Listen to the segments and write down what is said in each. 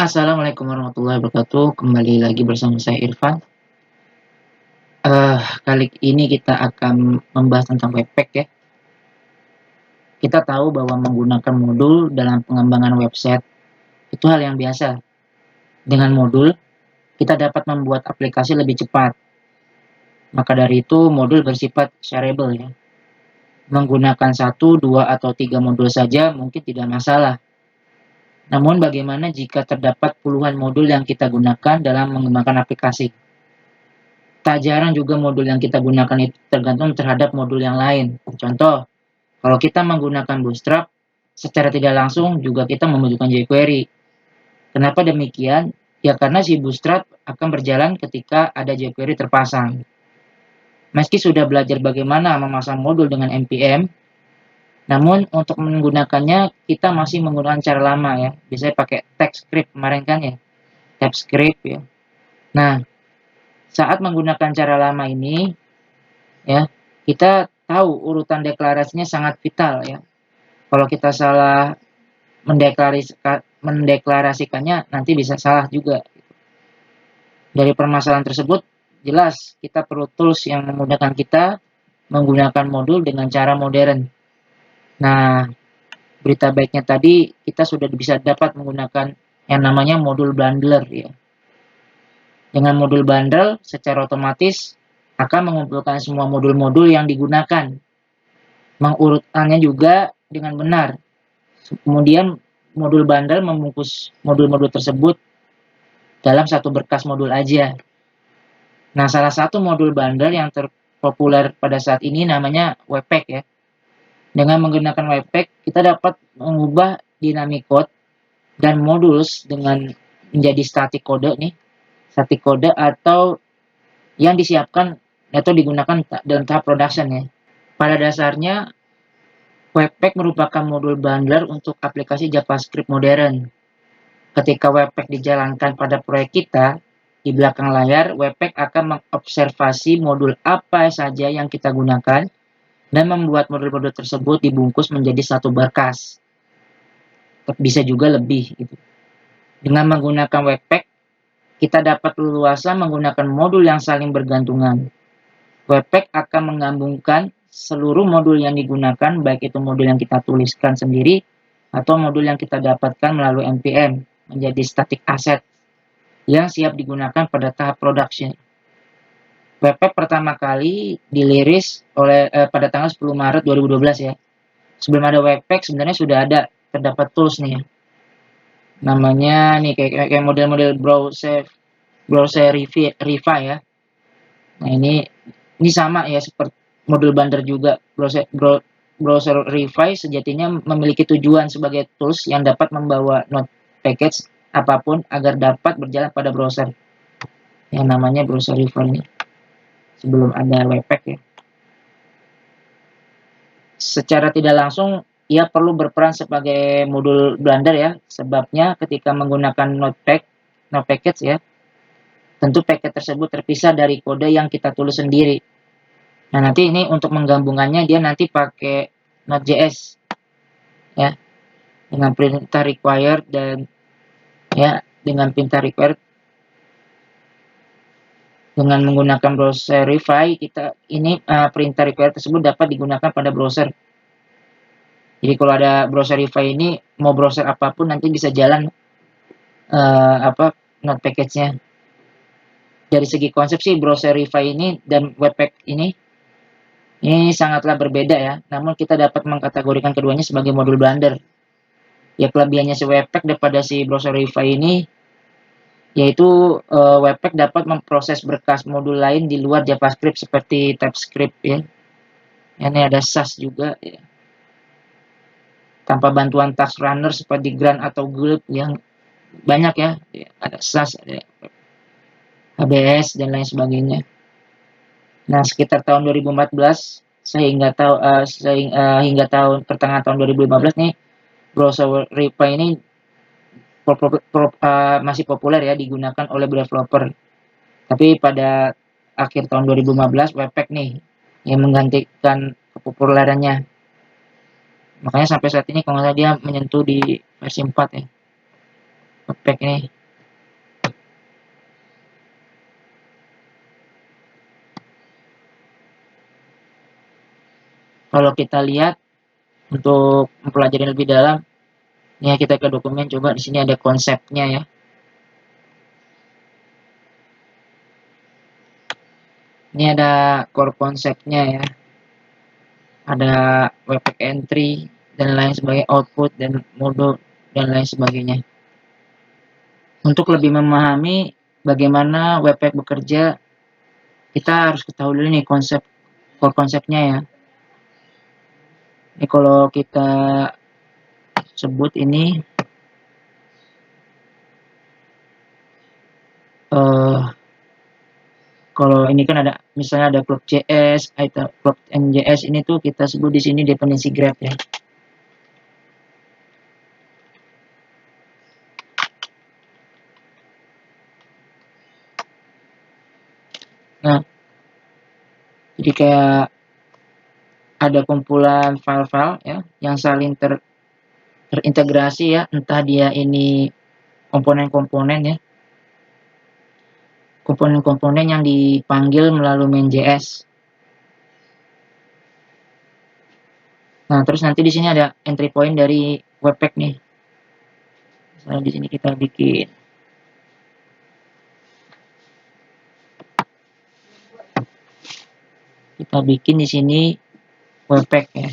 Assalamualaikum warahmatullahi wabarakatuh. Kembali lagi bersama saya Irfan. Kali ini kita akan membahas tentang Webpack ya. Kita tahu bahwa menggunakan modul dalam pengembangan website itu hal yang biasa. Dengan modul, kita dapat membuat aplikasi lebih cepat. Maka dari itu, modul bersifat shareable ya. Menggunakan 1, 2, atau 3 modul saja mungkin tidak masalah. Namun bagaimana jika terdapat puluhan modul yang kita gunakan dalam mengembangkan aplikasi? Tak jarang juga modul yang kita gunakan itu tergantung terhadap modul yang lain. Contoh, kalau kita menggunakan Bootstrap, secara tidak langsung juga kita membutuhkan jQuery. Kenapa demikian? Ya karena si Bootstrap akan berjalan ketika ada jQuery terpasang. Meski sudah belajar bagaimana memasang modul dengan npm, namun untuk menggunakannya kita masih menggunakan cara lama ya. Biasanya pakai TypeScript kemarin kan ya, TypeScript ya. Nah, saat menggunakan cara lama ini, ya, kita tahu urutan deklarasinya sangat vital ya. Kalau kita salah mendeklarasikannya nanti bisa salah juga. Dari permasalahan tersebut, jelas kita perlu tools yang memudahkan kita menggunakan modul dengan cara modern. Nah, berita baiknya tadi kita sudah bisa dapat menggunakan yang namanya modul bundler ya. Dengan modul bundle secara otomatis akan mengumpulkan semua modul-modul yang digunakan, mengurutannya juga dengan benar. Kemudian modul bundle membungkus modul-modul tersebut dalam satu berkas modul aja. Nah, salah satu modul bundle yang terpopuler pada saat ini namanya Webpack ya. Dengan menggunakan Webpack, kita dapat mengubah dynamic code dan modules dengan menjadi static code nih. Static code atau yang disiapkan atau digunakan dalam tahap production ya. Pada dasarnya, Webpack merupakan modul bundler untuk aplikasi JavaScript modern. Ketika Webpack dijalankan pada proyek kita, di belakang layar, Webpack akan mengobservasi modul apa saja yang kita gunakan dan membuat modul-modul tersebut dibungkus menjadi satu berkas. Bisa juga lebih. Gitu. Dengan menggunakan Webpack, kita dapat leluasa menggunakan modul yang saling bergantungan. Webpack akan menggabungkan seluruh modul yang digunakan, baik itu modul yang kita tuliskan sendiri atau modul yang kita dapatkan melalui npm menjadi static asset yang siap digunakan pada tahap production. Webpack pertama kali dirilis pada tanggal 10 Maret 2012 ya. Sebelum ada Webpack sebenarnya sudah ada terdapat tools nih ya. Namanya nih kayak model-model browser Refi ya. Nah ini sama ya seperti modul bundler juga. Browser Refi sejatinya memiliki tujuan sebagai tools yang dapat membawa node package apapun agar dapat berjalan pada browser. Yang namanya browser Refi ini. Sebelum ada Webpack ya. Secara tidak langsung ia perlu berperan sebagai modul bundler ya. Sebabnya ketika menggunakan node package ya, tentu paket tersebut terpisah dari kode yang kita tulis sendiri. Nah, nanti ini untuk menggabungannya dia nanti pakai Node.js ya. Dengan perintah required dan ya, dengan perintah required dengan menggunakan browser Refi kita ini perintah required tersebut dapat digunakan pada browser. Jadi kalau ada browser Refi ini mau browser apapun nanti bisa jalan node package-nya. Dari segi konsep sih browser Refi ini dan Webpack ini sangatlah berbeda ya. Namun kita dapat mengkategorikan keduanya sebagai modul bundler. Ya kelebihannya si Webpack daripada si browser Refi ini yaitu Webpack dapat memproses berkas modul lain di luar JavaScript seperti TypeScript ya. Ini ada Sass juga ya. Tanpa bantuan task runner seperti Grunt atau Gulp yang banyak ya. Ada Sass, ada HBS dan lain sebagainya. Nah, sekitar tahun 2014 hingga tahun pertengahan tahun 2015 nih browser Refi ini masih populer ya digunakan oleh developer. Tapi pada akhir tahun 2015 Webpack nih yang menggantikan kepopulerannya. Makanya sampai saat ini kalau nggak salah dia menyentuh di versi 4 ya. Webpack ini. Kalau kita lihat untuk mempelajari lebih dalam, ya kita ke dokumen, coba di sini ada konsepnya ya. Ini ada core konsepnya ya. Ada webpack entry dan lain sebagainya, output dan mode dan lain sebagainya. Untuk lebih memahami bagaimana webpack bekerja, kita harus ketahui dulu nih core konsepnya ya. Ini kalau kita sebut ini kalau ini kan ada misalnya ada Cloud.js atau Cloud.js, ini tuh kita sebut di sini dependensi graph ya. Nah, jadi kayak ada kumpulan file-file ya yang saling terintegrasi ya, entah dia ini komponen-komponen ya, komponen-komponen yang dipanggil melalui main.js. Nah, terus nanti di sini ada entry point dari webpack nih. Misalnya di sini kita bikin di sini webpack ya.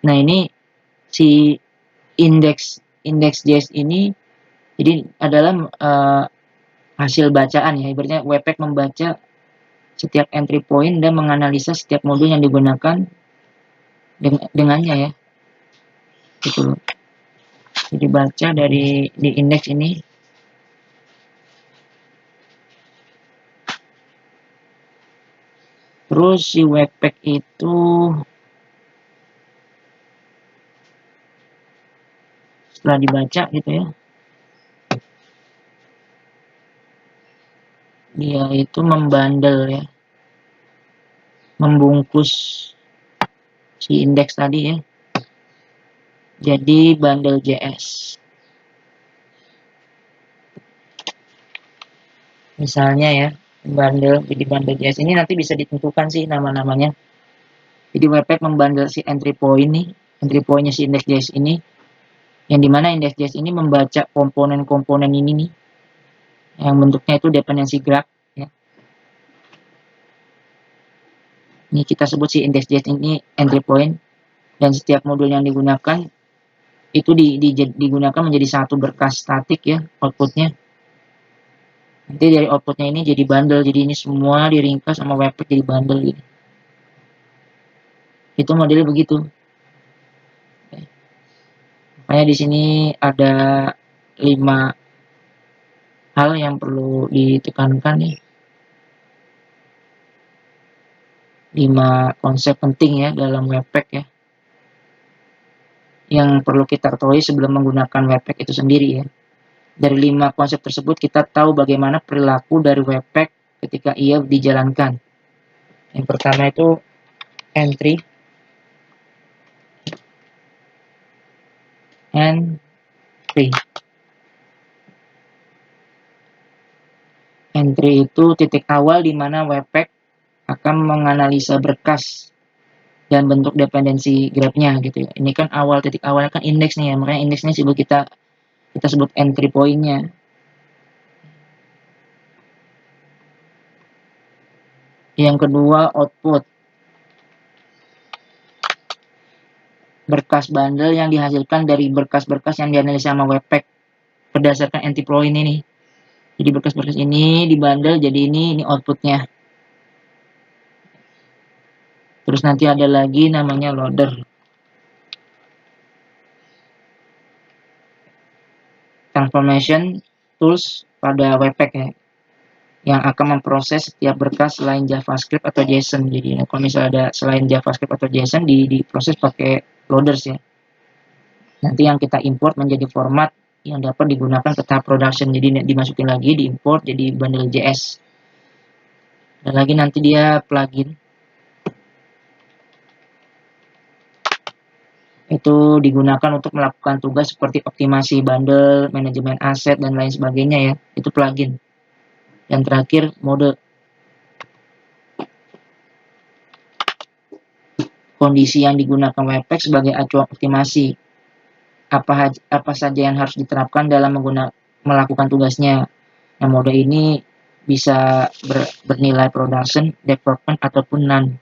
Nah, ini si index.js ini jadi adalah hasil bacaan ya, ibaratnya webpack membaca setiap entry point dan menganalisa setiap modul yang digunakan dengannya ya, gitu. Jadi baca dari di indeks ini. Terus si webpack itu setelah dibaca gitu ya, dia itu membundle ya, membungkus si indeks tadi ya, jadi bundle.js. Misalnya ya, jadi bundle.js ini nanti bisa ditentukan sih nama-namanya. Jadi webpack membundle si entry point nih, entry pointnya si index.js ini, yang dimana index.js ini membaca komponen-komponen ini nih, yang bentuknya itu dependensi graph ya. Ini kita sebut si index.js ini entry point, dan setiap modul yang digunakan itu digunakan menjadi satu berkas statik ya outputnya. Nanti dari outputnya ini jadi bundle, jadi ini semua diringkas sama webpack jadi bundle gitu. Itu modelnya begitu. Makanya di sini ada 5 hal yang perlu ditekankan nih. 5 konsep penting ya dalam webpack ya, yang perlu kita ketahui sebelum menggunakan webpack itu sendiri ya. Dari 5 konsep tersebut kita tahu bagaimana perilaku dari webpack ketika ia dijalankan. Yang pertama itu entry. Entry itu titik awal di mana webpack akan menganalisa berkas dan bentuk dependensi graph-nya gitu ya. Ini kan titik awalnya kan indeks nih ya, makanya indeksnya kita sebut entry point-nya. Yang kedua output, berkas bundle yang dihasilkan dari berkas-berkas yang dianalisa sama webpack berdasarkan entry point ini. Jadi berkas-berkas ini dibundle jadi ini outputnya. Terus nanti ada lagi namanya loader. Transformation tools pada webpack ya, yang akan memproses setiap berkas selain JavaScript atau JSON. Jadi kalau misalnya ada selain JavaScript atau JSON diproses pakai loaders ya. Nanti yang kita import menjadi format yang dapat digunakan ke tahap production. Jadi dimasukin lagi, diimport jadi bundle.js. Dan lagi nanti dia plugin. Itu digunakan untuk melakukan tugas seperti optimasi bundle, manajemen aset, dan lain sebagainya ya. Itu plugin. Dan terakhir mode. kondisi yang digunakan Webpack sebagai acuan optimasi. Apa saja yang harus diterapkan dalam melakukan tugasnya. Nah, mode ini bisa bernilai production, development, ataupun none.